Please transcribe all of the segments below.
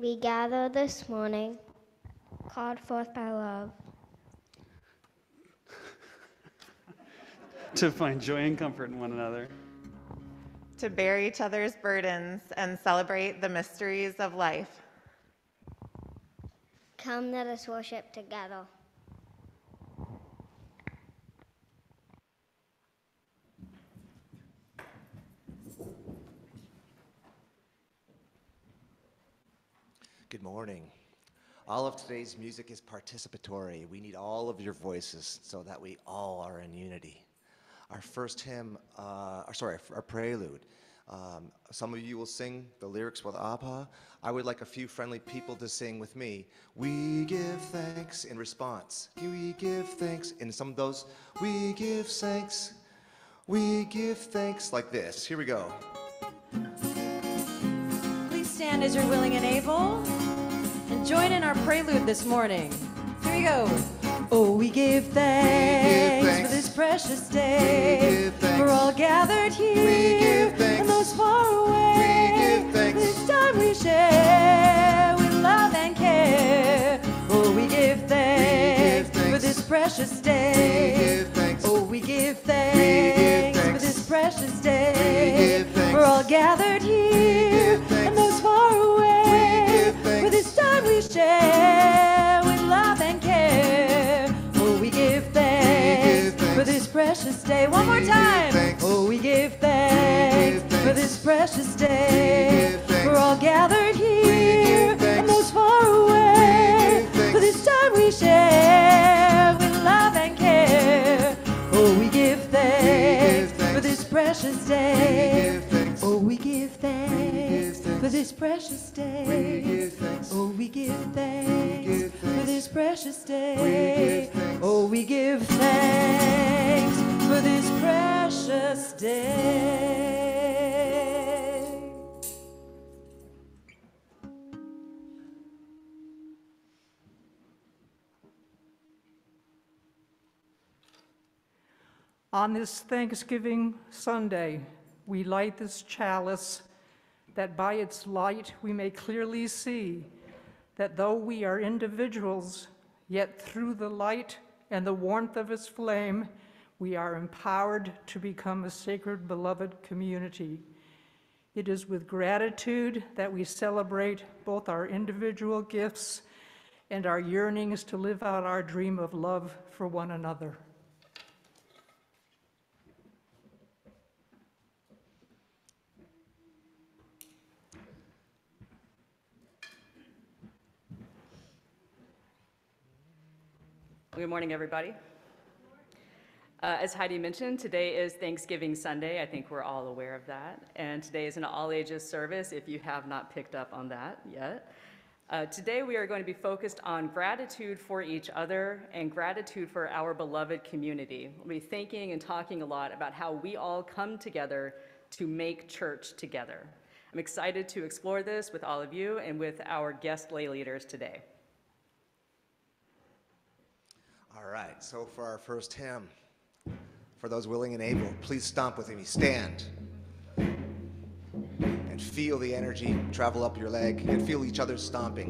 We gather this morning, called forth by love, to find joy and comfort in one another, to bear each other's burdens and celebrate the mysteries of life. Come, let us worship together. Good morning. All of today's music is participatory. We need all of your voices so that we all are in unity. Our first hymn, our prelude. Some of you will sing the lyrics with Abha. I would like a few friendly people to sing with me. We give thanks in response. We give thanks in some of those. We give thanks. We give thanks like this. Here we go. Please stand as you're willing and able and join in our prelude this morning. Here we go. Oh, we give thanks for this precious day. We're all gathered here and those far away. This time we share with love and care. Oh, we give thanks for this precious day. Oh, we give thanks for this precious day. We're all gathered here and those far away. For this time we share with love and care. Oh, we give thanks for this precious day. One more time. Oh, we give thanks for this precious day. We're all gathered here and those far away. For this time we share with love and care. Oh, we give thanks for this precious day. Oh, we give thanks for this precious day. Oh, we give thanks for this precious day. Oh, we give thanks for this precious day. On this Thanksgiving Sunday, we light this chalice that by its light we may clearly see that though we are individuals, yet through the light and the warmth of its flame, we are empowered to become a sacred, beloved community. It is with gratitude that we celebrate both our individual gifts and our yearnings to live out our dream of love for one another. Good morning, everybody. As Heidi mentioned, today is Thanksgiving Sunday. I think we're all aware of that. And today is an all-ages service, if you have not picked up on that yet. Today we are going to be focused on gratitude for each other and gratitude for our beloved community. We'll be thinking and talking a lot about how we all come together to make church together. I'm excited to explore this with all of you and with our guest lay leaders today. All right, so for our first hymn, for those willing and able, please stomp with me. Stand and feel the energy travel up your leg and feel each other stomping.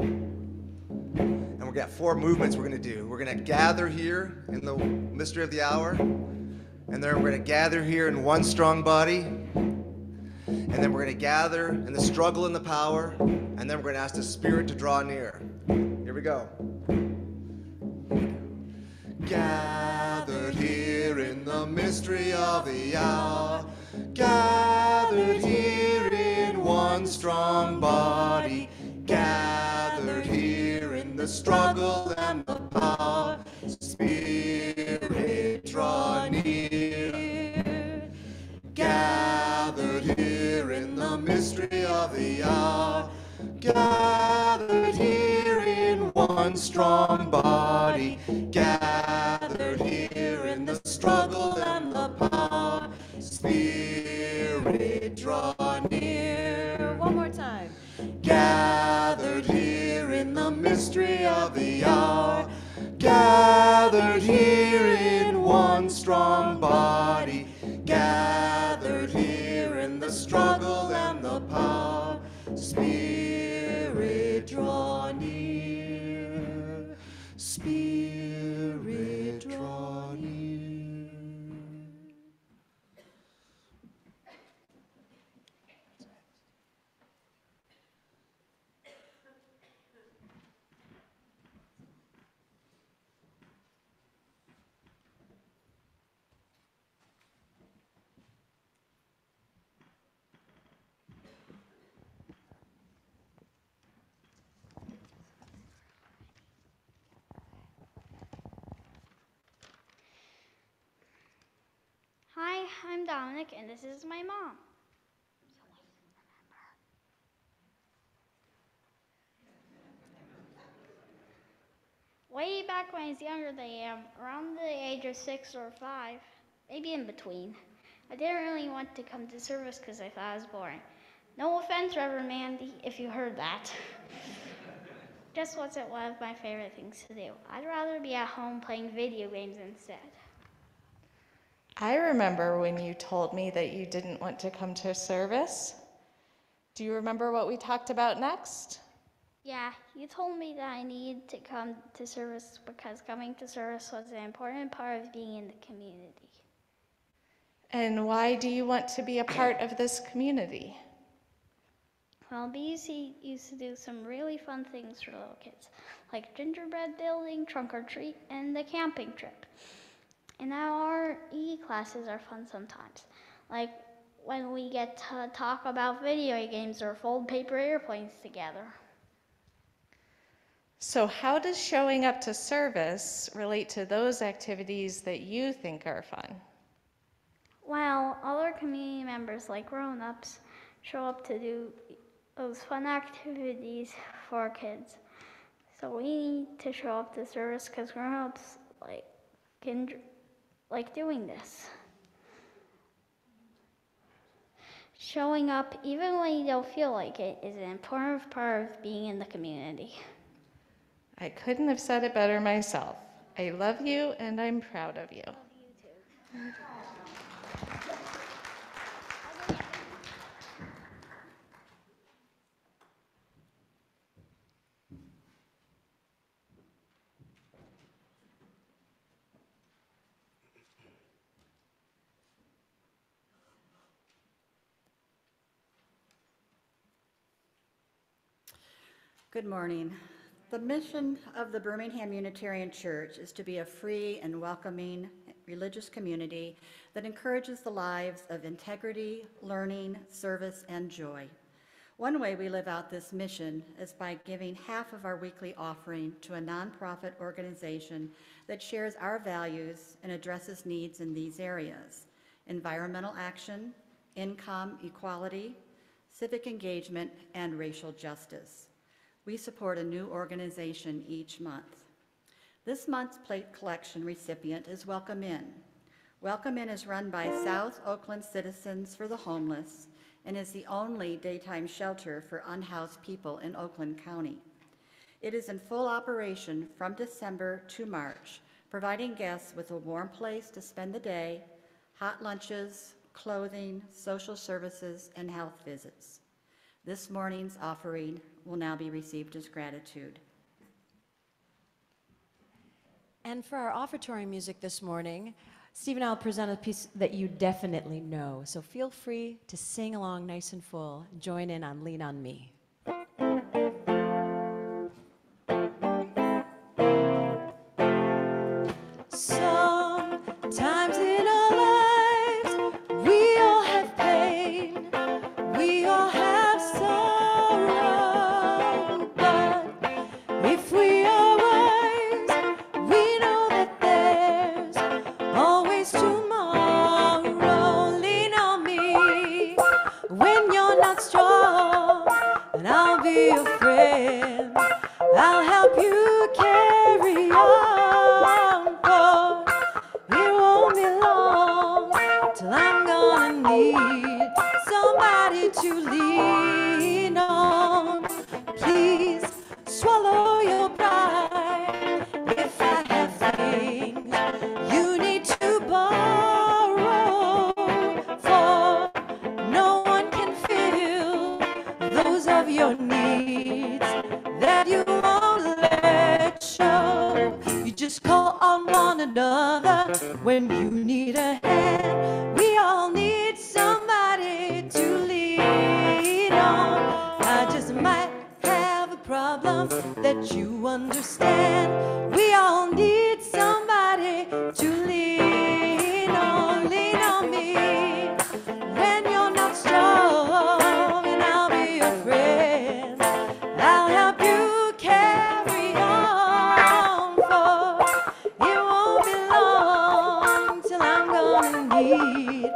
And we've got 4 movements we're going to do. We're going to gather here in the mystery of the hour, and then we're going to gather here in one strong body, and then we're going to gather in the struggle and the power, and then we're going to ask the Spirit to draw near. Here we go. Gathered here in the mystery of the hour, gathered here in one strong body, gathered here in the struggle and the power, Spirit draw near. Gathered here in the mystery of the hour, gathered here in one strong body, gathered here in the struggle and the power, Spirit draw near. One more time. Gathered here in the mystery of the hour, gathered here in one strong body, gathered here in the struggle and the power, Spirit draw I'm Dominic, and this is my mom. Way back when I was younger than I am, around the age of 6 or 5, maybe in between, I didn't really want to come to service because I thought it was boring. No offense, Reverend Mandy, if you heard that. Just wasn't one of my favorite things to do. I'd rather be at home playing video games instead. I remember when you told me that you didn't want to come to service. Do you remember what we talked about next? Yeah, you told me that I needed to come to service because coming to service was an important part of being in the community. And why do you want to be a part of this community? Well, BUC used to do some really fun things for little kids, like gingerbread building, trunk or treat, and the camping trip. And now our EE classes are fun sometimes, like when we get to talk about video games or fold paper airplanes together. So how does showing up to service relate to those activities that you think are fun? Well, other community members like grown-ups show up to do those fun activities for kids. So we need to show up to service because grown-ups like doing this. Showing up even when you don't feel like it is an important part of being in the community. I couldn't have said it better myself. I love you and I'm proud of you. Good morning. The mission of the Birmingham Unitarian Church is to be a free and welcoming religious community that encourages the lives of integrity, learning, service, and joy. One way we live out this mission is by giving half of our weekly offering to a nonprofit organization that shares our values and addresses needs in these areas: environmental action, income equality, civic engagement, and racial justice. We support a new organization each month. This month's plate collection recipient is Welcome In. Welcome In is run by South Oakland Citizens for the Homeless and is the only daytime shelter for unhoused people in Oakland County. It is in full operation from December to March, providing guests with a warm place to spend the day, hot lunches, clothing, social services, and health visits. This morning's offering will now be received as gratitude. And for our offertory music this morning, Steve and I will present a piece that you definitely know. So feel free to sing along nice and full. Join in on Lean on Me. Sometimes in our lives, we all have pain, we all have sorrow, but if we are wise, we know that there's always tomorrow. Lean on me when you're not strong, and I'll be your friend. I'll help you carry on, for it won't be long till I'm gonna need somebody to lean on. Please swallow your pride. If I have things you need to borrow, for no one can fill those of your needs that you won't let show. You just call on one another when you need a hand. We all need somebody to lean on. I just might have a problem that you understand. We all need somebody to lean on. Lean on me when you're not strong, and I'll be your friend. I'll help you carry on, for it won't be long till I'm gonna need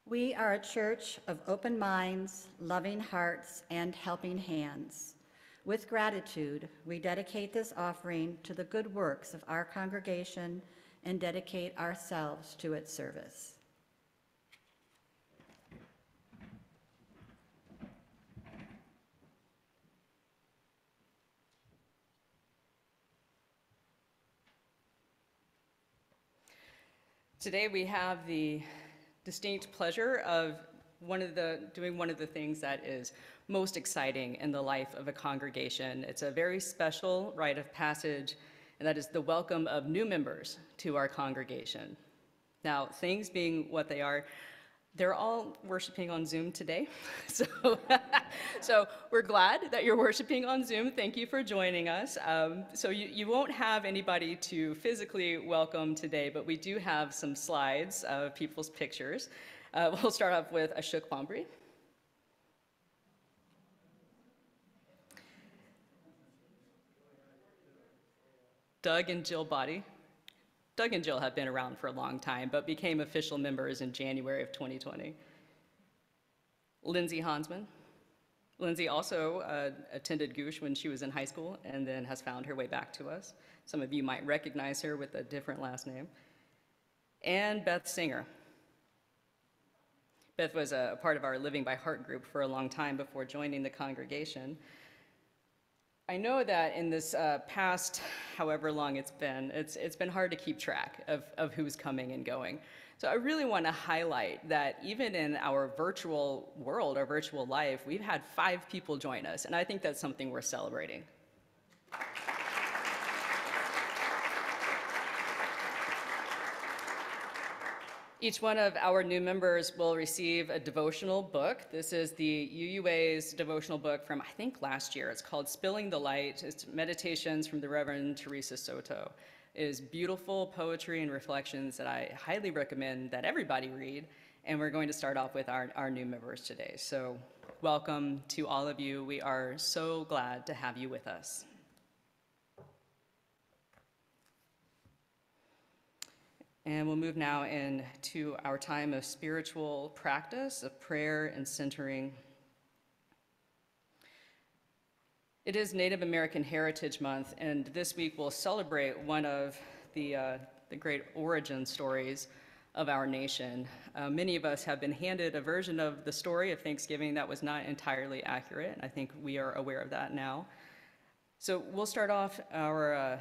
We are a church of open minds, loving hearts, and helping hands. With gratitude, we dedicate this offering to the good works of our congregation and dedicate ourselves to its service. Today we have the distinct pleasure of doing one of the things that is most exciting in the life of a congregation. It's a very special rite of passage, and that is the welcome of new members to our congregation. Now, things being what they are, they're all worshiping on Zoom today. So we're glad that you're worshiping on Zoom. Thank you for joining us. So you won't have anybody to physically welcome today, but we do have some slides of people's pictures. We'll start off with Ashok Bambri. Doug and Jill Body. Doug and Jill have been around for a long time, but became official members in January of 2020. Lindsay Hansman. Lindsay also attended Goosh when she was in high school and then has found her way back to us. Some of you might recognize her with a different last name. And Beth Singer. Beth was a part of our Living by Heart group for a long time before joining the congregation. I know that in this past, however long it's been hard to keep track of who's coming and going. So I really want to highlight that even in our virtual world, our virtual life, we've had 5 people join us, and I think that's something we're celebrating. Each one of our new members will receive a devotional book. This is the UUA's devotional book from, I think, last year. It's called Spilling the Light. It's meditations from the Reverend Teresa Soto. It is beautiful poetry and reflections that I highly recommend that everybody read. And we're going to start off with our new members today. So welcome to all of you. We are so glad to have you with us. And we'll move now into our time of spiritual practice, of prayer and centering. It is Native American Heritage Month, and this week we'll celebrate one of the great origin stories of our nation. Many of us have been handed a version of the story of Thanksgiving that was not entirely accurate, and I think we are aware of that now. So we'll start off our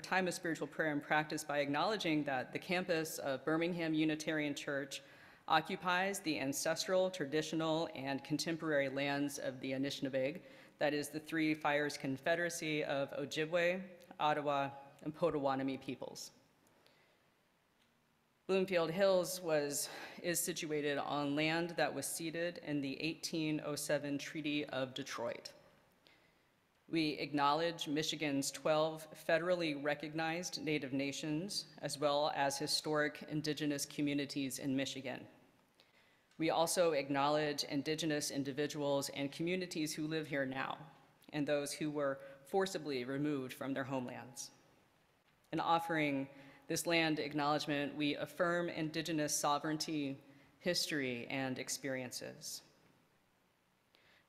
time of spiritual prayer and practice by acknowledging that the campus of Birmingham Unitarian Church occupies the ancestral, traditional, and contemporary lands of the Anishinaabe, that is the Three Fires Confederacy of Ojibwe, Ottawa, and Potawatomi peoples. Bloomfield Hills is situated on land that was ceded in the 1807 Treaty of Detroit. We acknowledge Michigan's 12 federally recognized Native nations, as well as historic indigenous communities in Michigan. We also acknowledge indigenous individuals and communities who live here now, and those who were forcibly removed from their homelands. In offering this land acknowledgement, we affirm indigenous sovereignty, history, and experiences.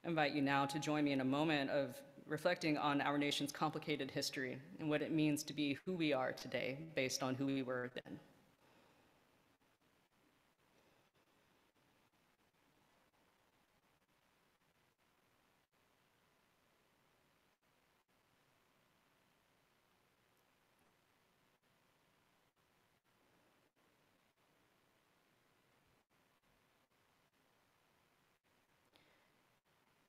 I invite you now to join me in a moment of reflecting on our nation's complicated history and what it means to be who we are today based on who we were then.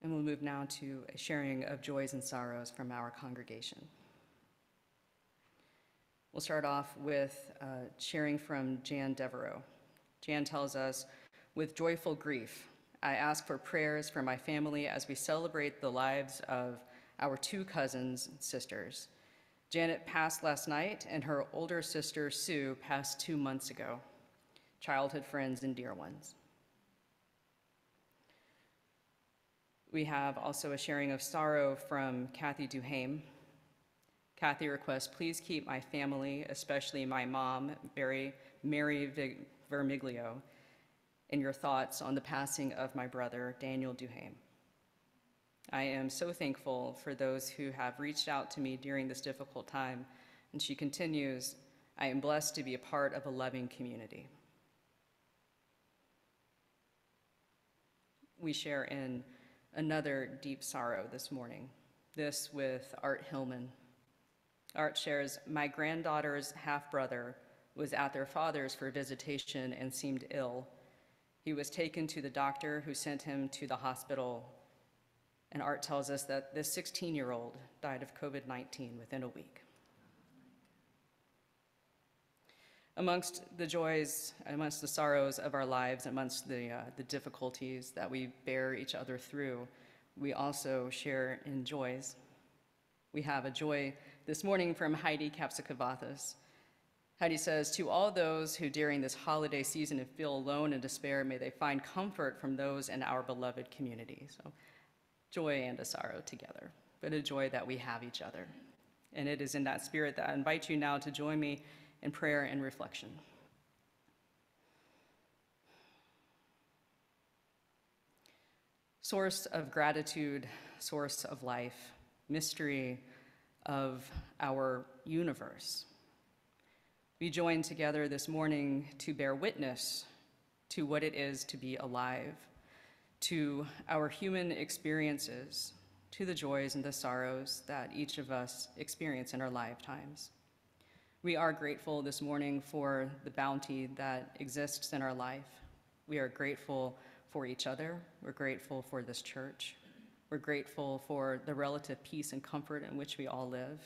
And we'll move now to a sharing of joys and sorrows from our congregation. We'll start off with sharing from Jan Devereaux. Jan tells us, "With joyful grief, I ask for prayers for my family as we celebrate the lives of our 2 cousins and sisters. Janet passed last night, and her older sister, Sue, passed 2 months ago. Childhood friends and dear ones." We have also a sharing of sorrow from Kathy Duhame. Kathy requests, "Please keep my family, especially my mom, Mary Vermiglio, and your thoughts on the passing of my brother, Daniel Duhame. I am so thankful for those who have reached out to me during this difficult time, and she continues, I am blessed to be a part of a loving community. We share in another deep sorrow this morning, this with Art Hillman. Art shares, my granddaughter's half-brother was at their father's for visitation and seemed ill. He was taken to the doctor who sent him to the hospital, and Art tells us that this 16-year-old died of COVID-19 within a week. Amongst the joys, amongst the sorrows of our lives, amongst the difficulties that we bear each other through, we also share in joys. We have a joy this morning from Heidi Kapsakavathas. Heidi says, to all those who during this holiday season feel alone and despair, may they find comfort from those in our beloved community. So joy and a sorrow together, but a joy that we have each other. And it is in that spirit that I invite you now to join me in prayer and reflection. Source of gratitude, source of life, mystery of our universe. We join together this morning to bear witness to what it is to be alive, to our human experiences, to the joys and the sorrows that each of us experience in our lifetimes. We are grateful this morning for the bounty that exists in our life. We are grateful for each other. We're grateful for this church. We're grateful for the relative peace and comfort in which we all live.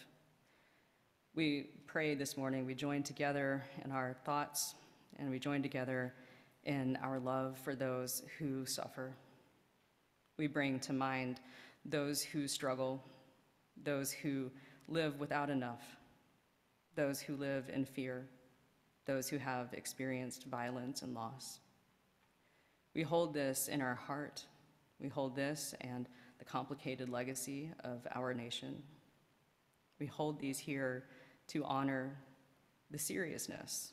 We pray this morning, we join together in our thoughts, and we join together in our love for those who suffer. We bring to mind those who struggle, those who live without enough, those who live in fear, those who have experienced violence and loss. We hold this in our heart. We hold this and the complicated legacy of our nation. We hold these here to honor the seriousness,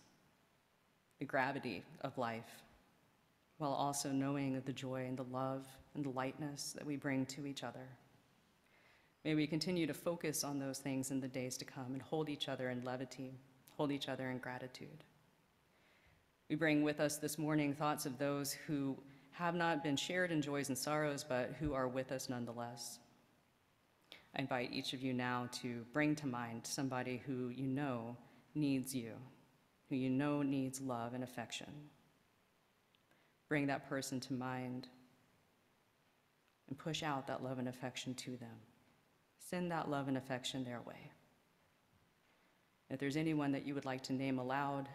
the gravity of life, while also knowing the joy and the love and the lightness that we bring to each other. May we continue to focus on those things in the days to come and hold each other in levity, hold each other in gratitude. We bring with us this morning thoughts of those who have not been shared in joys and sorrows, but who are with us nonetheless. I invite each of you now to bring to mind somebody who you know needs you, who you know needs love and affection. Bring that person to mind and push out that love and affection to them. Send that love and affection their way. If there's anyone that you would like to name aloud,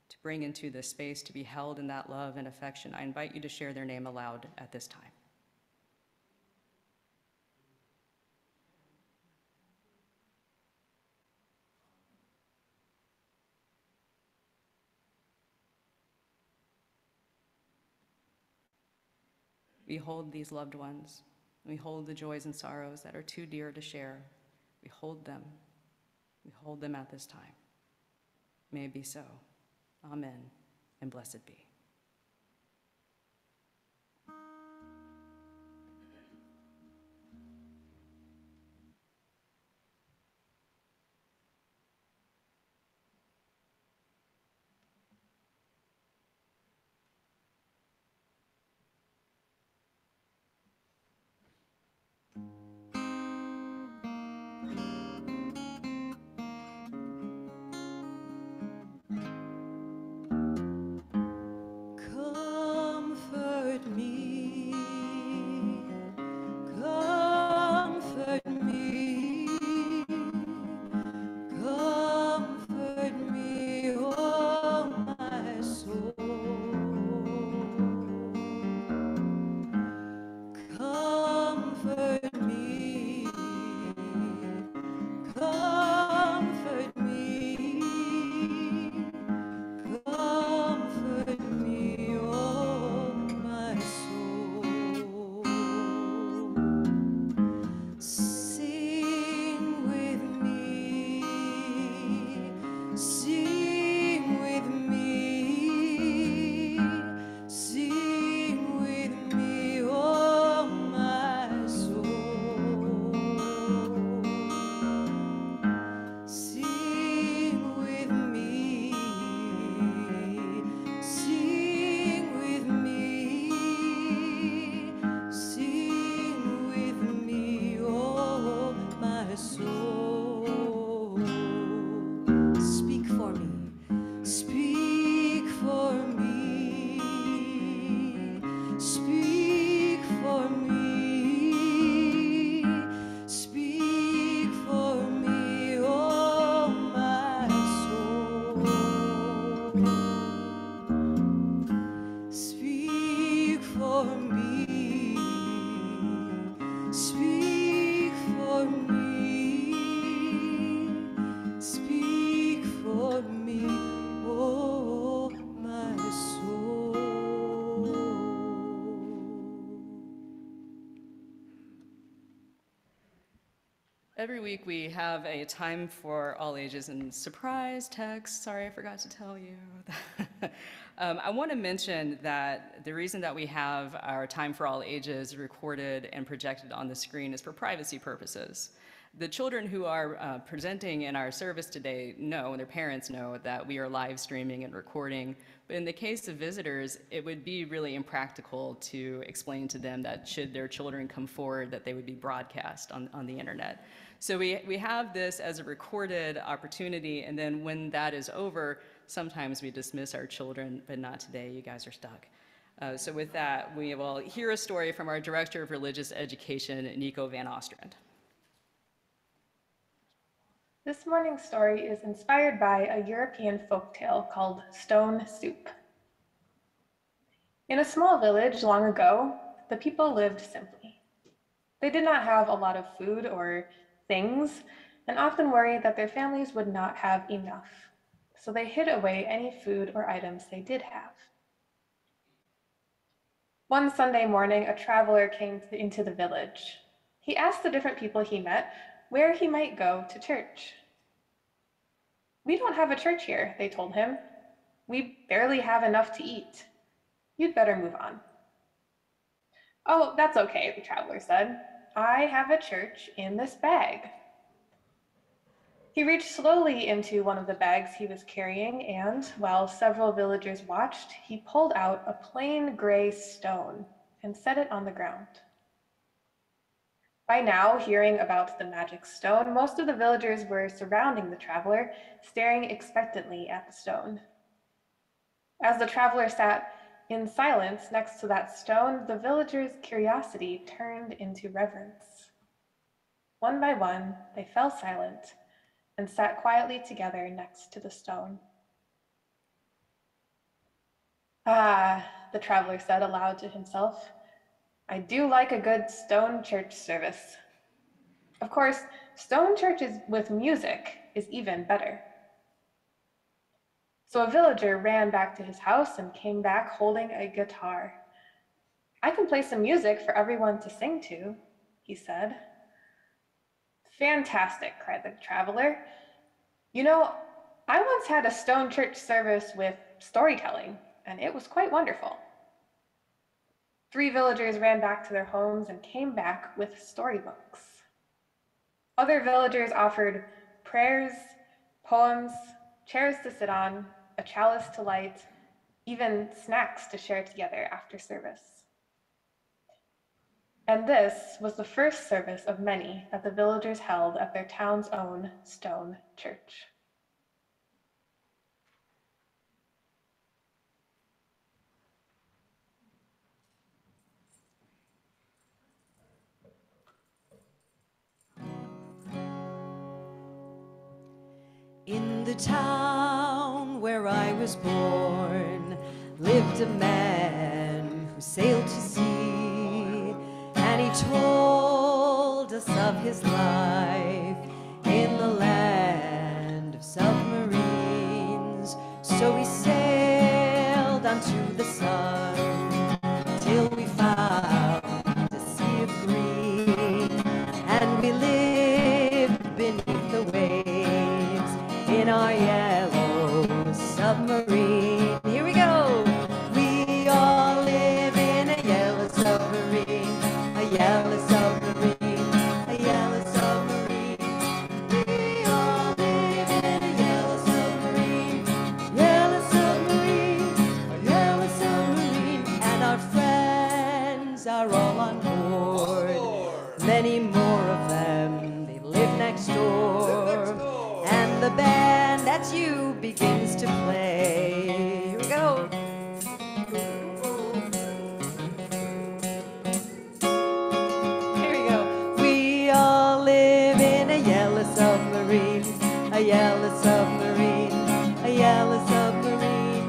to bring into this space to be held in that love and affection, I invite you to share their name aloud at this time. We hold these loved ones. We hold the joys and sorrows that are too dear to share. We hold them. We hold them at this time. May it be so. Amen, and blessed be. Every week we have a time for all ages and surprise text. Sorry, I forgot to tell you. I want to mention that the reason that we have our time for all ages recorded and projected on the screen is for privacy purposes. The children who are presenting in our service today know, and their parents know, that we are live streaming and recording. But in the case of visitors, it would be really impractical to explain to them that should their children come forward, that they would be broadcast on the internet. So we have this as a recorded opportunity, and then when that is over, sometimes we dismiss our children, but not today. You guys are stuck. So with that, we will hear a story from our Director of Religious Education, Nico Van Ostrand. This morning's story is inspired by a European folktale called Stone Soup. In a small village long ago, the people lived simply. They did not have a lot of food or things, and often worried that their families would not have enough. So they hid away any food or items they did have. One Sunday morning, a traveler came into the village. He asked the different people he met where he might go to church. "We don't have a church here," they told him. "We barely have enough to eat. You'd better move on." "Oh, that's okay," the traveler said. "I have a church in this bag." He reached slowly into one of the bags he was carrying, and while several villagers watched, he pulled out a plain gray stone and set it on the ground. By now, hearing about the magic stone, most of the villagers were surrounding the traveler, staring expectantly at the stone. As the traveler sat in silence next to that stone, the villagers' curiosity turned into reverence. One by one, they fell silent and sat quietly together next to the stone. "Ah," the traveler said aloud to himself, "I do like a good stone church service. Of course, stone churches with music is even better." So a villager ran back to his house and came back holding a guitar. "I can play some music for everyone to sing to," he said. "Fantastic," cried the traveler. "You know, I once had a stone church service with storytelling, and it was quite wonderful." 3 villagers ran back to their homes and came back with storybooks. Other villagers offered prayers, poems, chairs to sit on, a chalice to light, even snacks to share together after service. And this was the first service of many that the villagers held at their town's own stone church. In the town where I was born lived a man who sailed to sea, and he told us of his life in the land of submarines. So we sailed unto the sun till we found a sea of green, and we lived beneath the waves in our yellow submarine. Here we go. We all live in a yellow submarine, a yellow submarine, a yellow submarine. We all live in a yellow submarine, yellow submarine, a yellow submarine. And our friends are all on board, many more of them, they live next door. And the band that's you begins to play. Here we go. Here we go. We all live in a yellow submarine, a yellow submarine, a yellow submarine.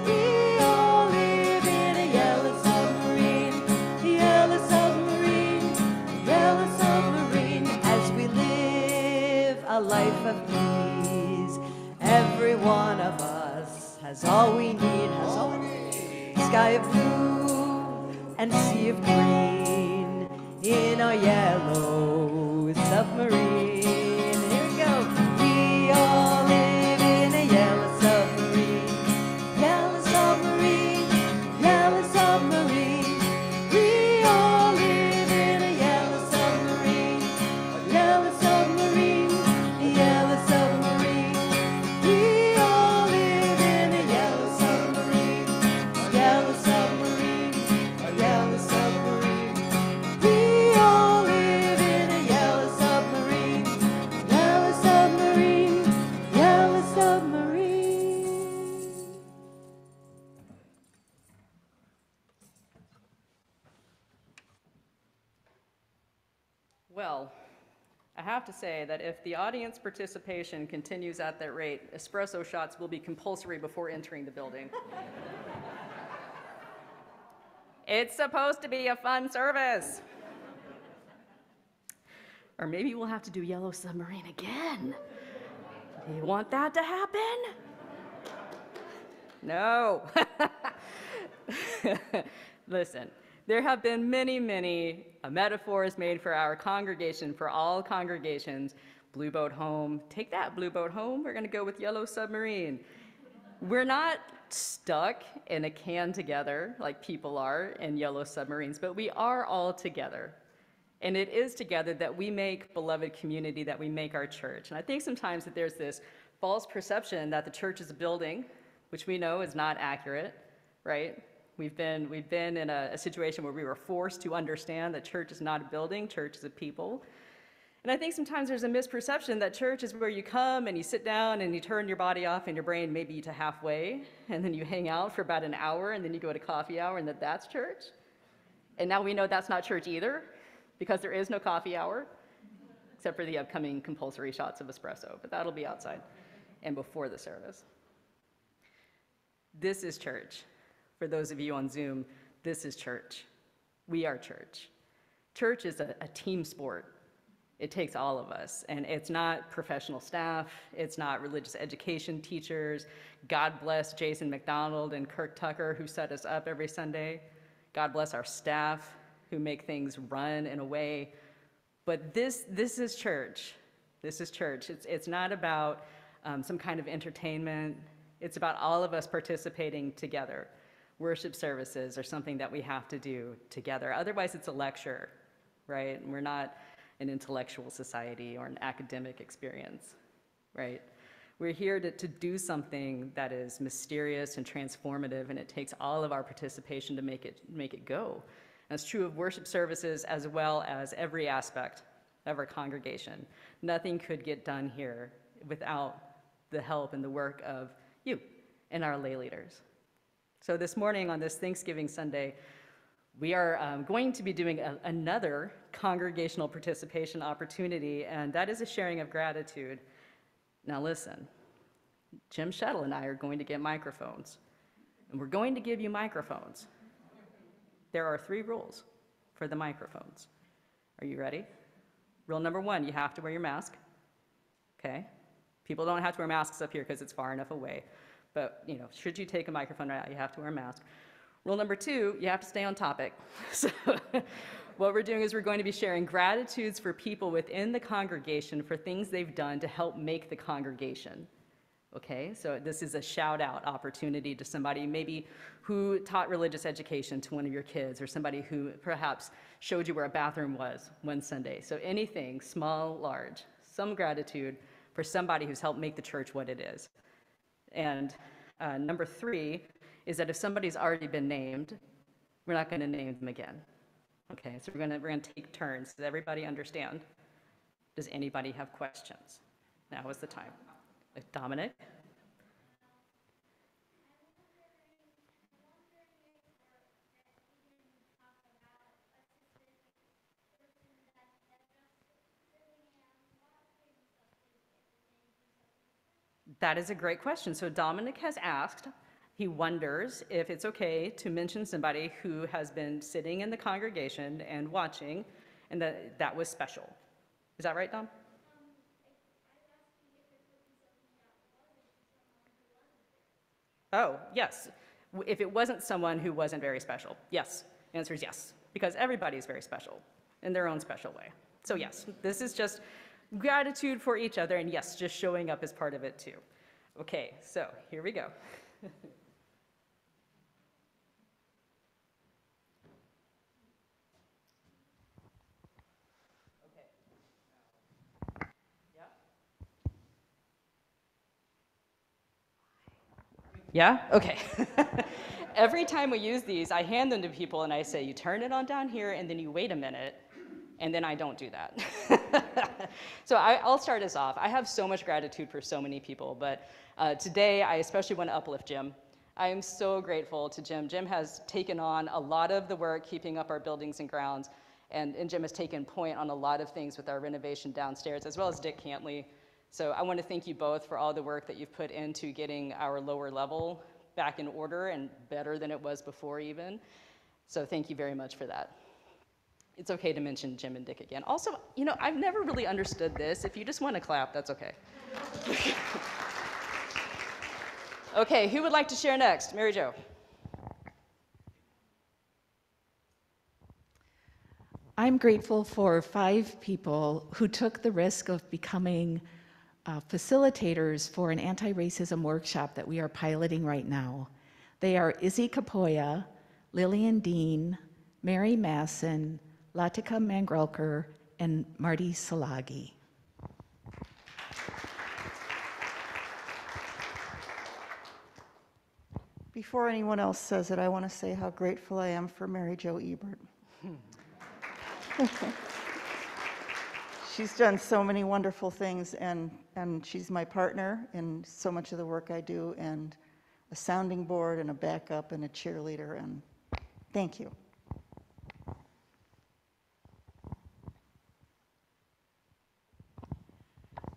We all live in a yellow submarine, a yellow submarine, a yellow submarine. As we live a life of ease, every one of us has all we need, has all we need. Sky of blue and sea of green in our yellow submarine. Well, I have to say that if the audience participation continues at that rate, espresso shots will be compulsory before entering the building. It's supposed to be a fun service. Or maybe we'll have to do Yellow Submarine again. Do you want that to happen? No. Listen, there have been many, many metaphors made for our congregation, for all congregations. Blue boat home. Take that, blue boat home. We're going to go with Yellow Submarine. We're not stuck in a can together like people are in Yellow Submarines, but we are all together. And it is together that we make beloved community, that we make our church. And I think sometimes that there's this false perception that the church is a building, which we know is not accurate, right? We've been in a situation where we were forced to understand that church is not a building, church is a people. And I think sometimes there's a misperception that church is where you come and you sit down and you turn your body off and your brain maybe to halfway, and then you hang out for about an hour, and then you go to coffee hour, and that's church. And now we know that's not church either, because there is no coffee hour, except for the upcoming compulsory shots of espresso, but that'll be outside and before the service. This is church. For those of you on Zoom, this is church. We are church. Church is a team sport. It takes all of us, and it's not professional staff, it's not religious education teachers. God bless Jason McDonald and Kirk Tucker, who set us up every Sunday. God bless our staff, who make things run in a way. But this is church. This is church. It's not about some kind of entertainment. It's about all of us participating together. Worship services are something that we have to do together. Otherwise, it's a lecture, right? We're not an intellectual society or an academic experience, right? We're here to do something that is mysterious and transformative, and it takes all of our participation to make it go. That's true of worship services as well as every aspect of our congregation. Nothing could get done here without the help and the work of you and our lay leaders. So this morning on this Thanksgiving Sunday, we are going to be doing another congregational participation opportunity, and that is a sharing of gratitude. Now listen, Jim Shettle and I are going to get microphones, and we're going to give you microphones. There are 3 rules for the microphones. Are you ready? Rule number 1, you have to wear your mask. Okay? People don't have to wear masks up here because it's far enough away. But, should you take a microphone out, you have to wear a mask. Rule number 2, you have to stay on topic. So what we're doing is we're going to be sharing gratitudes for people within the congregation for things they've done to help make the congregation. Okay, so this is a shout out opportunity to somebody maybe who taught religious education to one of your kids, or somebody who perhaps showed you where a bathroom was one Sunday. So anything, small, large, some gratitude for somebody who's helped make the church what it is. And number 3 is that if somebody's already been named, we're not going to name them again. Okay, so we're going to take turns. Does everybody understand? Does anybody have questions? Now is the time. Dominic? That is a great question. So Dominic has asked, he wonders if it's okay to mention somebody who has been sitting in the congregation and watching, and that was special. Is that right, Dom? Oh, yes. If it wasn't someone who wasn't very special, yes. The answer is yes, because everybody is very special in their own special way. So yes, this is just gratitude for each other, and yes, just showing up is part of it too. Okay, so here we go. Yeah? Okay. Every time we use these, I hand them to people and I say, you turn it on down here and then you wait a minute, and then I don't do that. So I'll start us off. I have so much gratitude for so many people, but today I especially want to uplift Jim. I am so grateful to Jim. Jim has taken on a lot of the work keeping up our buildings and grounds, And Jim has taken point on a lot of things with our renovation downstairs, as well as Dick Cantley. So I want to thank you both for all the work that you've put into getting our lower level back in order and better than it was before even. So thank you very much for that. It's okay to mention Jim and Dick again. Also, you know, I've never really understood this. If you just want to clap, that's okay. Okay, who would like to share next? Mary Jo. I'm grateful for 5 people who took the risk of becoming facilitators for an anti-racism workshop that we are piloting right now. They are Izzy Kapoya, Lillian Dean, Mary Masson, Latika Mangrelker, and Marty Salagi. Before anyone else says it, I want to say how grateful I am for Mary Jo Ebert. She's done so many wonderful things, and she's my partner in so much of the work I do, and a sounding board and a backup and a cheerleader, and thank you.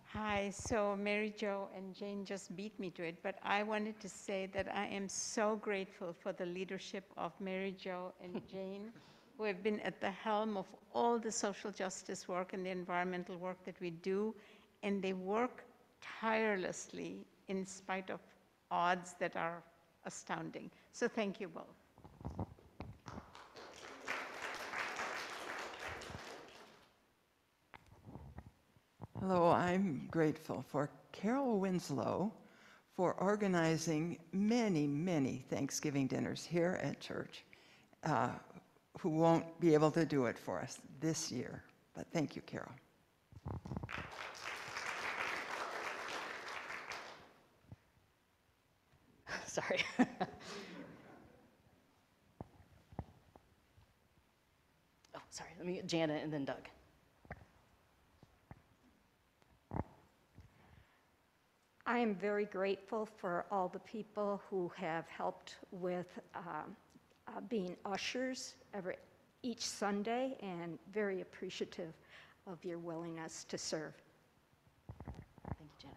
Hi, so Mary Jo and Jane just beat me to it, but I wanted to say that I am so grateful for the leadership of Mary Jo and Jane, who have been at the helm of all the social justice work and the environmental work that we do, and they work tirelessly in spite of odds that are astounding. So thank you both. Hello, I'm grateful for Carol Winslow for organizing many, many Thanksgiving dinners here at church, who won't be able to do it for us this year. But thank you, Carol. Sorry. Oh, sorry. Let me get Janet and then Doug. I am very grateful for all the people who have helped with being ushers each Sunday, and very appreciative of your willingness to serve. Thank you,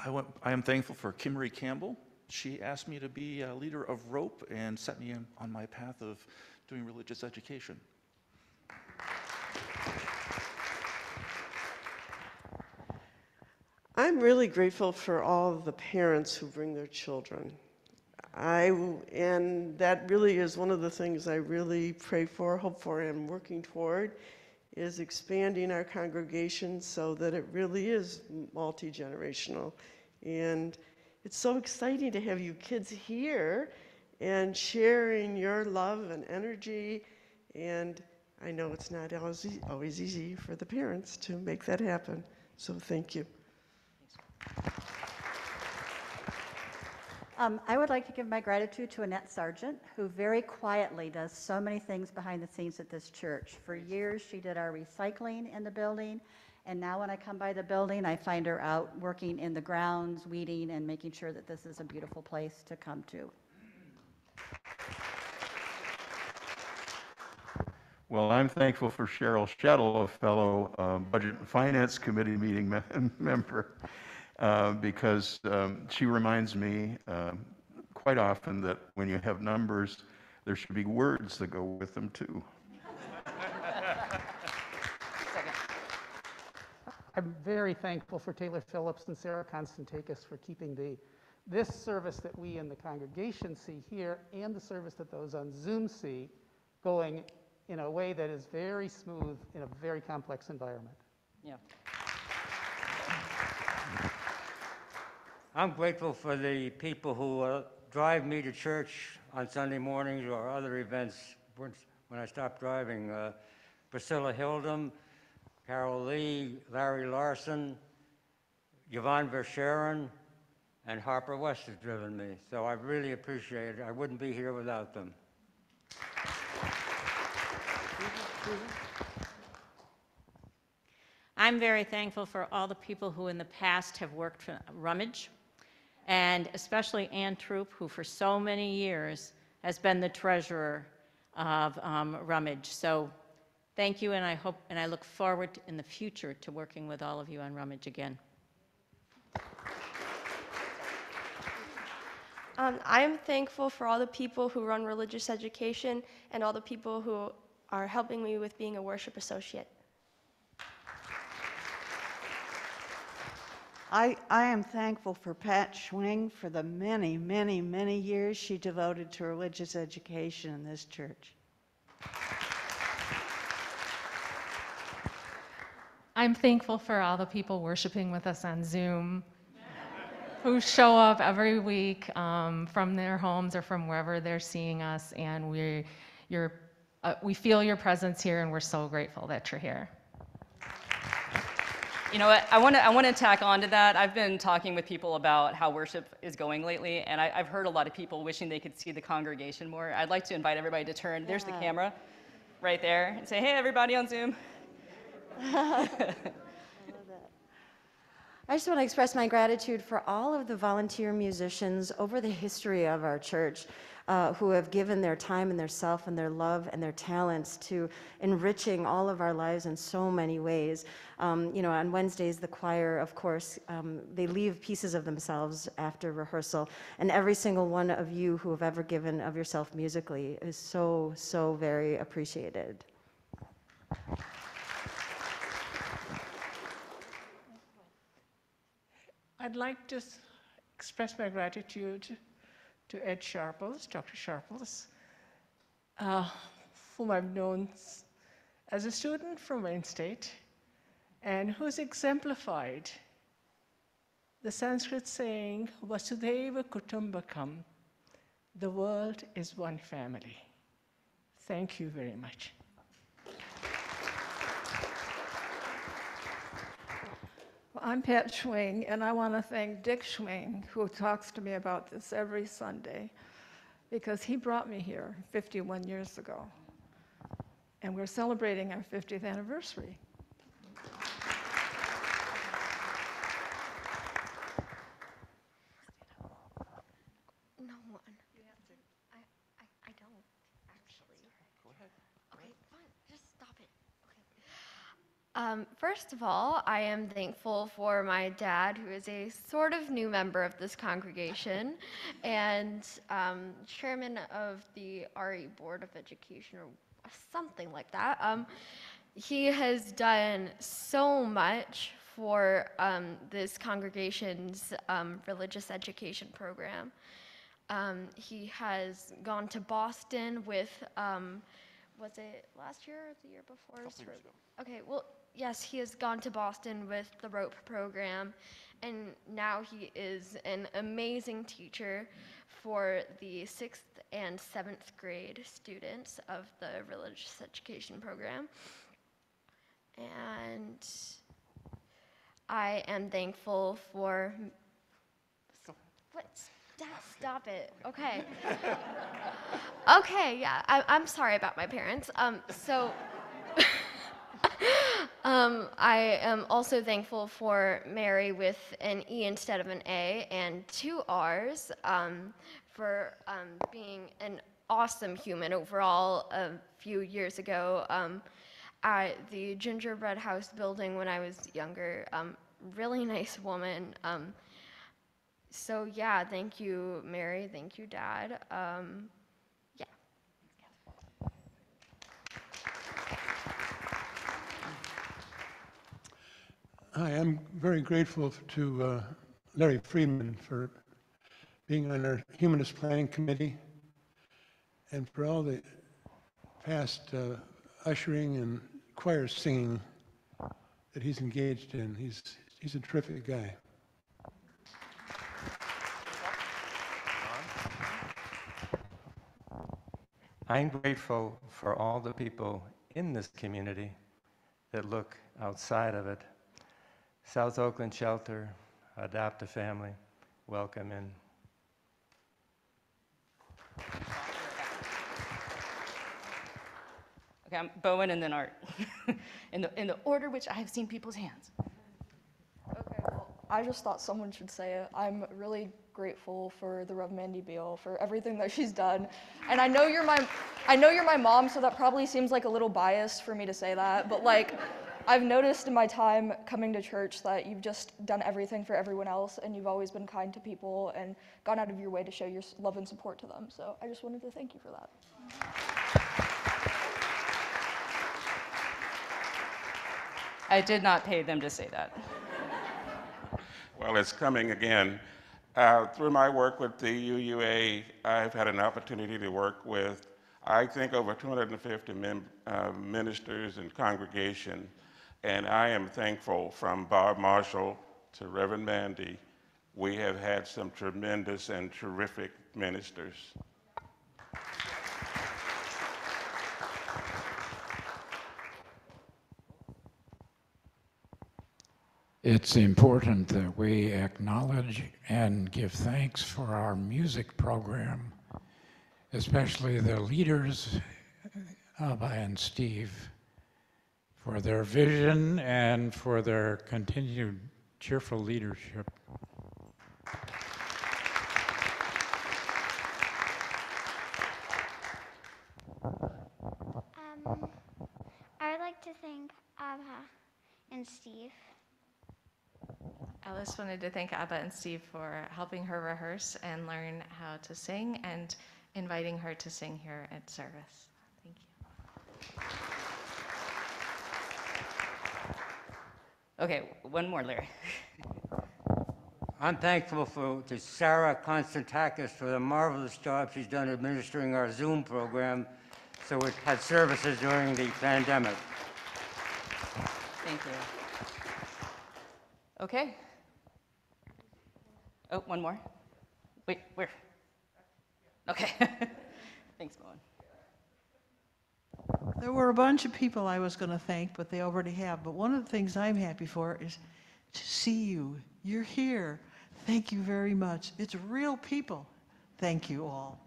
Janet. I am thankful for Kimmery Campbell. She asked me to be a leader of ROPE and set me on my path of doing religious education. I'm really grateful for all of the parents who bring their children. And that really is one of the things I really pray for, hope for, and working toward, is expanding our congregation so that it really is multi-generational. And it's so exciting to have you kids here and sharing your love and energy. And I know it's not always easy for the parents to make that happen. So thank you. I would like to give my gratitude to Annette Sargent, who very quietly does so many things behind the scenes at this church. For years, she did our recycling in the building, and now when I come by the building, I find her out working in the grounds, weeding, and making sure that this is a beautiful place to come to. Well, I'm thankful for Cheryl Shettle, a fellow Budget and Finance Committee meeting member, because she reminds me quite often that when you have numbers, there should be words that go with them too. I'm very thankful for Taylor Phillips and Sarah Constantakis for keeping this service that we in the congregation see here and the service that those on Zoom see going in a way that is very smooth in a very complex environment. Yeah. I'm grateful for the people who drive me to church on Sunday mornings or other events when I stop driving. Priscilla Hildum, Carol Lee, Larry Larson, Yvonne Verscheren, and Harper West has driven me. So I really appreciate it. I wouldn't be here without them. I'm very thankful for all the people who in the past have worked for Rummage. and especially Ann Troop, who for so many years has been the treasurer of Rummage. So thank you, and I look forward in the future to working with all of you on Rummage again. I'm thankful for all the people who run religious education and all the people who are helping me with being a worship associate. I am thankful for Pat Schwing for the many, many, many years she devoted to religious education in this church. I'm thankful for all the people worshiping with us on Zoom who show up every week from their homes or from wherever they're seeing us, and we feel your presence here, and we're so grateful that you're here. You know what, I want to tack on to that. I've been talking with people about how worship is going lately, and I've heard a lot of people wishing they could see the congregation more. I'd like to invite everybody to turn, there's the camera right there, and say, hey, everybody on Zoom. I just want to express my gratitude for all of the volunteer musicians over the history of our church who have given their time and their self and their love and their talents to enriching all of our lives in so many ways. You know, on Wednesdays, the choir, of course, they leave pieces of themselves after rehearsal, and every single one of you who have ever given of yourself musically is so, so very appreciated. I'd like to express my gratitude to Ed Sharples, Dr. Sharples, whom I've known as a student from Wayne State, and who's exemplified the Sanskrit saying, Vasudhaiva Kutumbakam, the world is one family. Thank you very much. Well, I'm Pat Schwing, and I want to thank Dick Schwing, who talks to me about this every Sunday, because he brought me here 51 years ago, and we're celebrating our 50th anniversary. No one. I don't, actually. Go ahead. Okay, fine, just stop it. First of all, I am thankful for my dad, who is a sort of new member of this congregation and chairman of the RE Board of Education or something like that. He has done so much for this congregation's religious education program. He has gone to Boston with, was it last year or the year before? A couple years ago. Okay, well, yes, he has gone to Boston with the ROPE program, and now he is an amazing teacher for the 6th and 7th grade students of the religious education program. And I am thankful for, what? Dad, stop it. Okay. Okay, yeah, I'm sorry about my parents. I am also thankful for Mary with an E instead of an A and 2 R's for being an awesome human overall a few years ago at the Gingerbread House building when I was younger. Really nice woman. So yeah, thank you, Mary. Thank you, Dad. Yeah. Hi, I'm very grateful to Larry Friedman for being on our Humanist Planning Committee and for all the past ushering and choir singing that he's engaged in. He's a terrific guy. I'm grateful for all the people in this community that look outside of it. South Oakland Shelter, Adopt a Family, welcome in. Okay, I'm Bowen and then Art. in the order which I have seen people's hands. Okay, well, I just thought someone should say it. I'm really grateful for the Rev. Mandy Beal for everything that she's done. And I know you're my mom, so that probably seems like a little biased for me to say that, but like, I've noticed in my time coming to church that you've just done everything for everyone else, and you've always been kind to people and gone out of your way to show your love and support to them. So I just wanted to thank you for that. I did not pay them to say that. Well, it's coming again. Through my work with the UUA, I've had an opportunity to work with, I think, over 250 ministers and congregation. And I am thankful, from Bob Marshall to Reverend Mandy, we have had some tremendous and terrific ministers. It's important that we acknowledge and give thanks for our music program, especially the leaders, Abba and Steve, for their vision and for their continued cheerful leadership. I would like to thank Abba and Steve. Alice wanted to thank Abba and Steve for helping her rehearse and learn how to sing and inviting her to sing here at service. Thank you. Okay, one more, Larry. I'm thankful to Sarah Konstantakis for the marvelous job she's done administering our Zoom program so we had services during the pandemic. Thank you. Okay. Oh, one more. Wait, where? Okay. Thanks, Moen. There were a bunch of people I was going to thank, but they already have. But one of the things I'm happy for is to see you. You're here. Thank you very much. It's real people. Thank you all.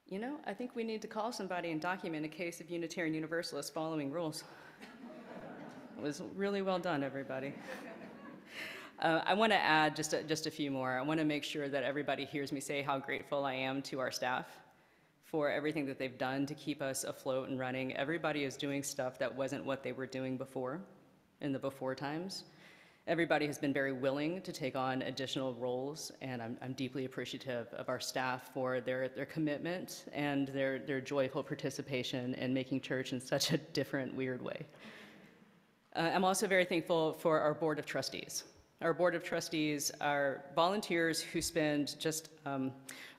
You know, I think we need to call somebody and document a case of Unitarian Universalists following rules. It was really well done, everybody. I want to add just a few more. I want to make sure that everybody hears me say how grateful I am to our staff for everything that they've done to keep us afloat and running. Everybody is doing stuff that wasn't what they were doing before, in the before times. Everybody has been very willing to take on additional roles, and I'm deeply appreciative of our staff for their commitment and their joyful participation in making church in such a different, weird way. I'm also very thankful for our Board of Trustees. Our Board of Trustees are volunteers who spend just,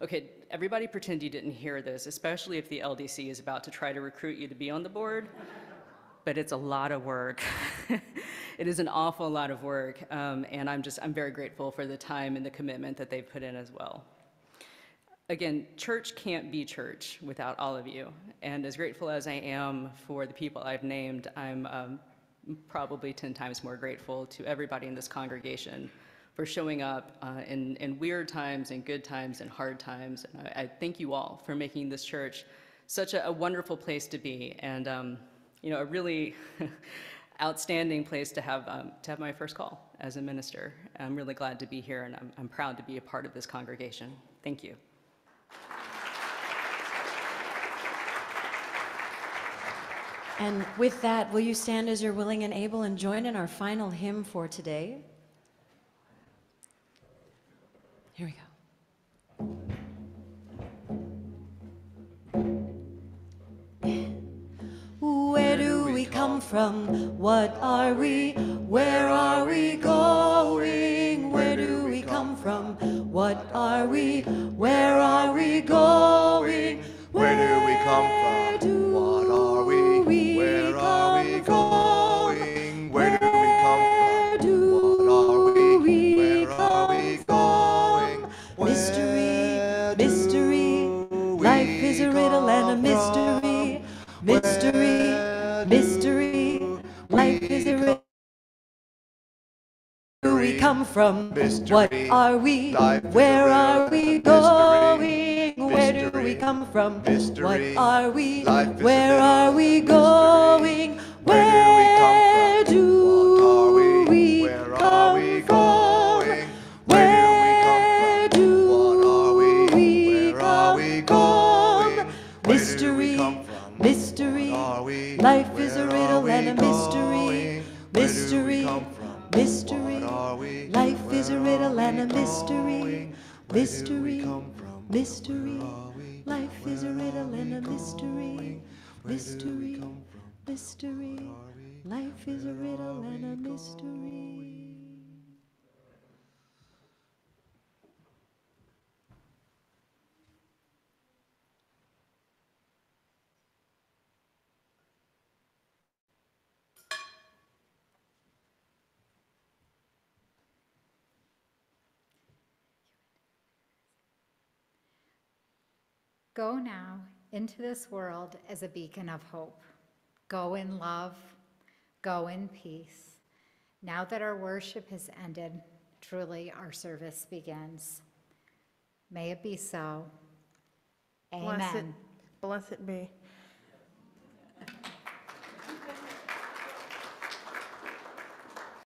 okay, everybody pretend you didn't hear this, especially if the LDC is about to try to recruit you to be on the board, but it's a lot of work. It is an awful lot of work, and I'm very grateful for the time and the commitment that they've put in as well. Again, church can't be church without all of you, and as grateful as I am for the people I've named, I'm probably 10 times more grateful to everybody in this congregation for showing up in weird times and good times and hard times. And I thank you all for making this church such a wonderful place to be, and you know, a really outstanding place to have my first call as a minister. I'm really glad to be here, and I'm proud to be a part of this congregation. Thank you. And with that, will you stand as you're willing and able and join in our final hymn for today? Here we go. Where do we come from? What are we? Where are we going? Where do we come from? What are we? Where are we going? Where do we come from? What are we? Where are we going? Where do we come from? What are we? Where are we going? Mystery, mystery, life is a riddle and a mystery. Mystery, mystery, life is a riddle. Where do we come from? Mystery. What are we? Life is a Where riddle are and we a going? Where do mystery. we come from? Mystery. What are we? Life is a Where riddle are and we a going? Where do we Where come from? do we What are we? come Where are we going? Where do Where are we going? come? Where do we Mystery, come from? mystery. What are we? Life is a Where are riddle and a we mystery. going? Where do we Mystery, come from? mystery. What are we? Life is a Where riddle are and a we mystery. going? Where do we Mystery, come from? mystery. Where are we? Life is a riddle and a mystery. Where do we Mystery, come from? mystery. Life is a riddle and a mystery. Go now into this world as a beacon of hope. Go in love, go in peace. Now that our worship has ended, truly our service begins. May it be so. Amen. Blessed be.